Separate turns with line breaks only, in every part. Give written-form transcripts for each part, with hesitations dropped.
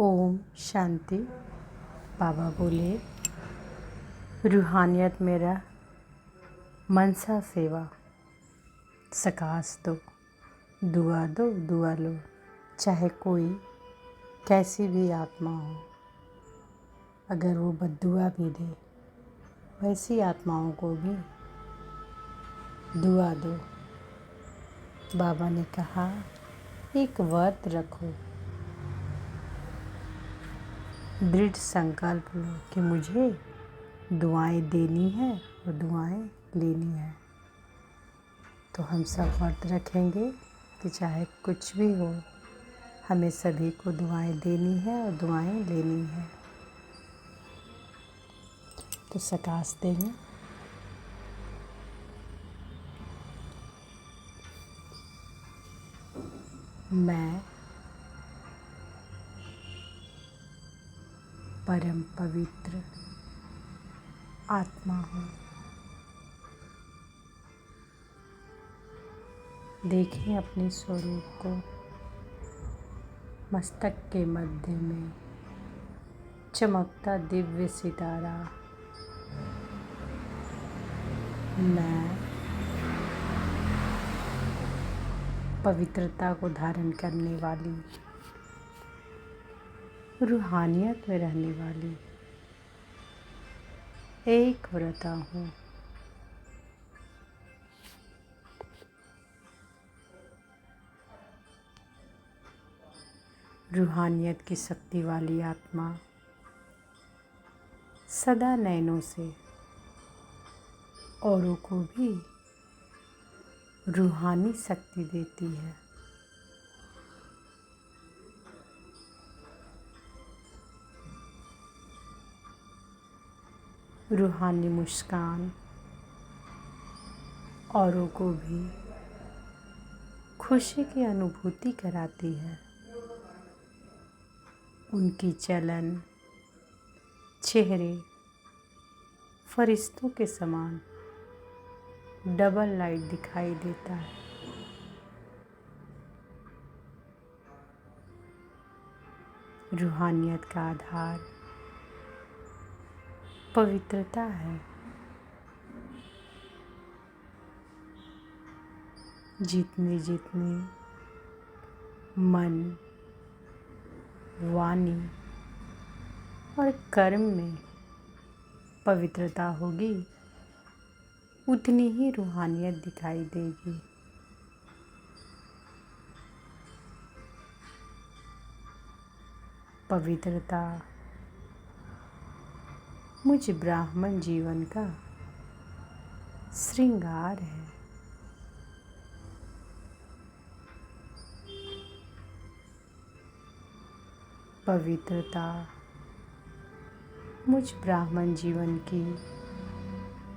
ओम शांति। बाबा बोले, रूहानियत मेरा मनसा सेवा। सकाश दो, दुआ लो, चाहे कोई कैसी भी आत्मा हो। अगर वो बद्दुआ भी दे, वैसी आत्माओं को भी दुआ दो। बाबा ने कहा, एक व्रत रखो, दृढ़ संकल्प लो कि मुझे दुआएं देनी है और दुआएं लेनी है। तो हम सब व्रत रखेंगे कि चाहे कुछ भी हो, हमें सभी को दुआएं देनी है और दुआएं लेनी है। तो सकाश देंगे। मैं परम पवित्र आत्मा हूँ। देखें अपने स्वरूप को। मस्तक के मध्य में चमकता दिव्य सितारा। मैं पवित्रता को धारण करने वाली, रूहानियत में रहने वाली एक व्रता हूँ। रूहानियत की शक्ति वाली आत्मा सदा नैनों से औरों को भी रूहानी शक्ति देती है। रूहानी मुस्कान औरों को भी खुशी की अनुभूति कराती है। उनकी चलन चेहरे फरिश्तों के समान डबल लाइट दिखाई देता है। रूहानियत का आधार पवित्रता है। जितने मन, वाणी और कर्म में पवित्रता होगी, उतनी ही रूहानियत दिखाई देगी। पवित्रता मुझ ब्राह्मण जीवन का श्रृंगार है। पवित्रता मुझ ब्राह्मण जीवन की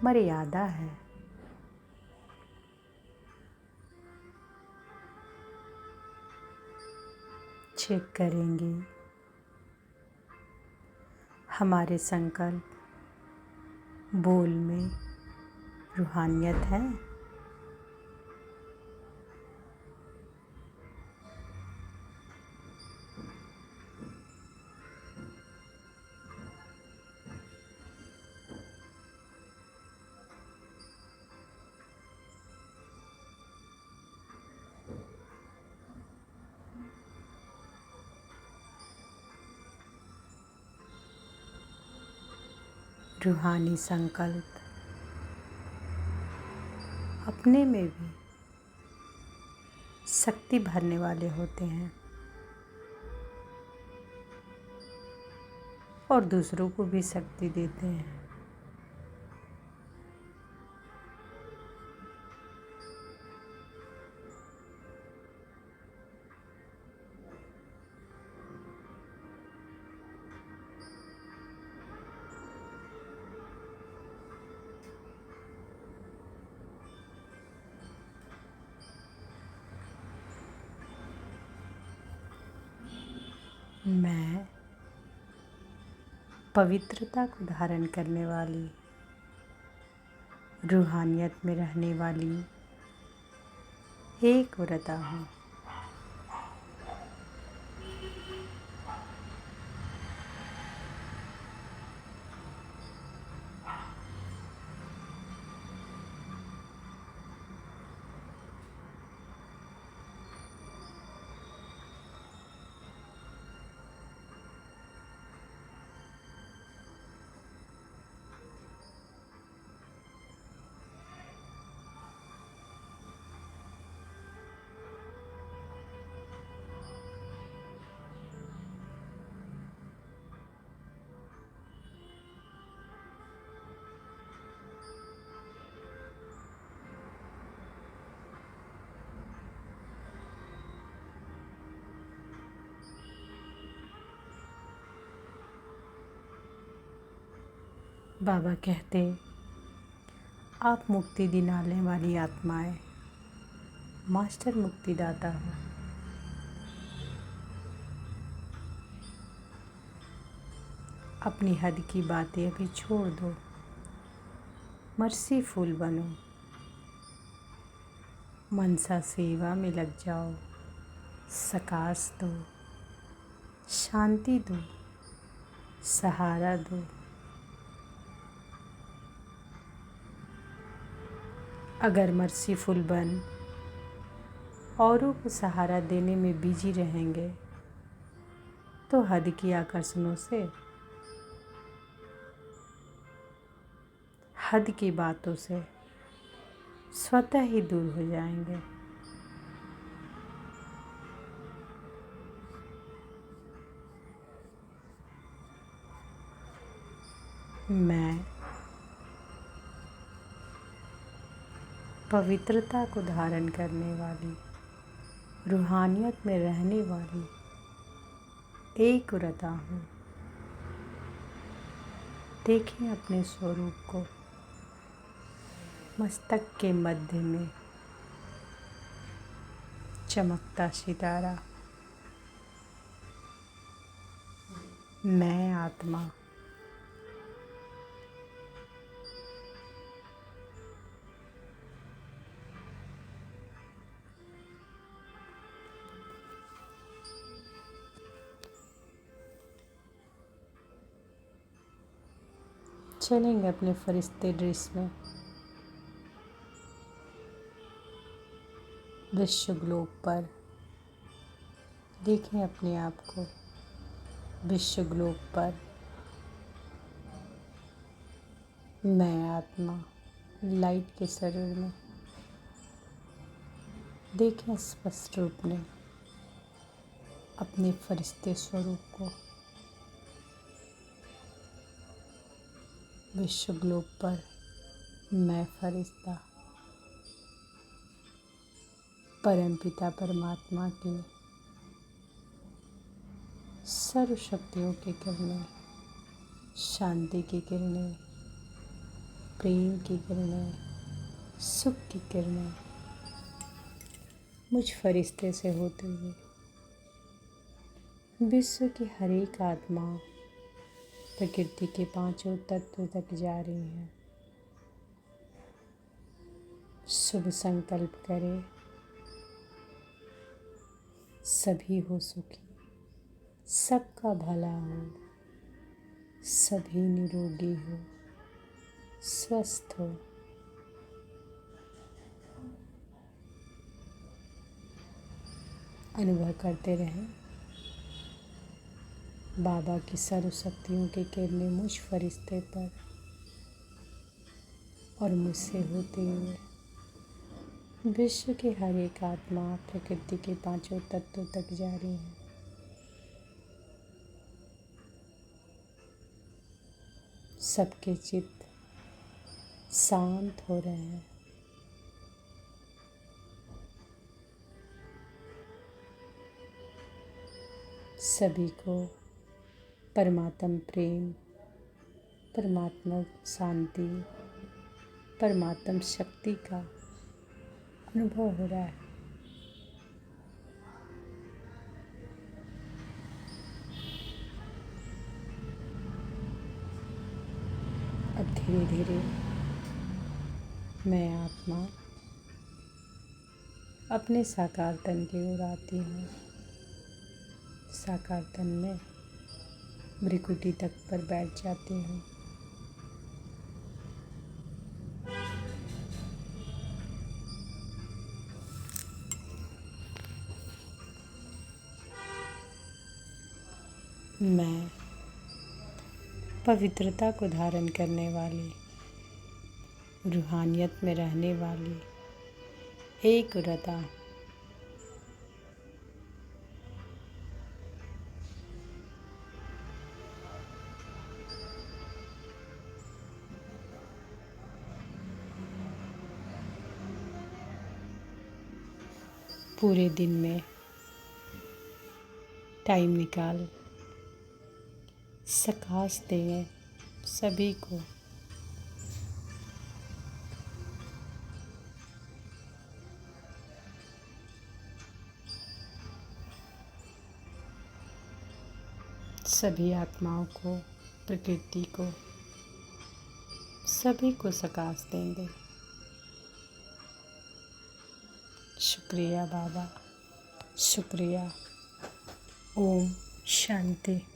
मर्यादा है। चेक करेंगे हमारे संकल्प बोल में रूहानियत है। रूहानी संकल्प अपने में भी शक्ति भरने वाले होते हैं और दूसरों को भी शक्ति देते हैं। मैं पवित्रता को धारण करने वाली, रूहानियत में रहने वाली एक व्रता हूँ। बाबा कहते, आप मुक्ति दिलाने वाली आत्माएं, मास्टर मुक्तिदाता हो। अपनी हद की बातें अभी छोड़ दो, मर्सीफुल बनो, मनसा सेवा में लग जाओ, सकाश दो, शांति दो, सहारा दो। अगर मर्सीफुल बन औरों को सहारा देने में बिजी रहेंगे तो हद की आकर्षणों से, हद की बातों से स्वतः ही दूर हो जाएंगे। मैं पवित्रता को धारण करने वाली, रूहानियत में रहने वाली एक व्रता हूँ। देखें अपने स्वरूप को, मस्तक के मध्य में चमकता सितारा। मैं आत्मा। चलेंगे अपने फरिश्ते ड्रेस में विश्व ग्लोब पर। देखें अपने आप को विश्व ग्लोब पर। मैं आत्मा लाइट के शरीर में। देखें स्पष्ट रूप में अपने फरिश्ते स्वरूप को विश्व ग्लोब पर। मैं फरिश्ता परमपिता परमात्मा की सर्व शक्तियों की किरणें, शांति की किरणें, प्रेम की किरणें, सुख की किरणें मुझ फरिश्ते से होते हुए विश्व की हर एक आत्मा प्रकृति के पांचों तत्व तक जा रही है। शुभ संकल्प करें, सभी हो सुखी, सबका भला हो, सभी निरोगी हो, स्वस्थ हो। अनुभव करते रहें बाबा की सर्व शक्तियों की किरणें मुझ फरिश्ते पर और मुझसे होते हुए विश्व की हर एक आत्मा प्रकृति के पांचों तत्वों तक जा रही है। सबके चित्त शांत हो रहे हैं। सभी को परमात्म प्रेम, परमात्मा शांति, परमात्म शक्ति का अनुभव हो रहा है। अब धीरे धीरे मैं आत्मा अपने साकार तन की ओर आती हूँ। साकार तन में भ्रिकुटी तक पर बैठ जाती हूँ। मैं पवित्रता को धारण करने वाली, रूहानियत में रहने वाली एक व्रता। पूरे दिन में टाइम निकाल सकाश दें सभी को, सभी आत्माओं को, प्रकृति को, सभी को सकाश देंगे। शुक्रिया बाबा, शुक्रिया। ओम शांति।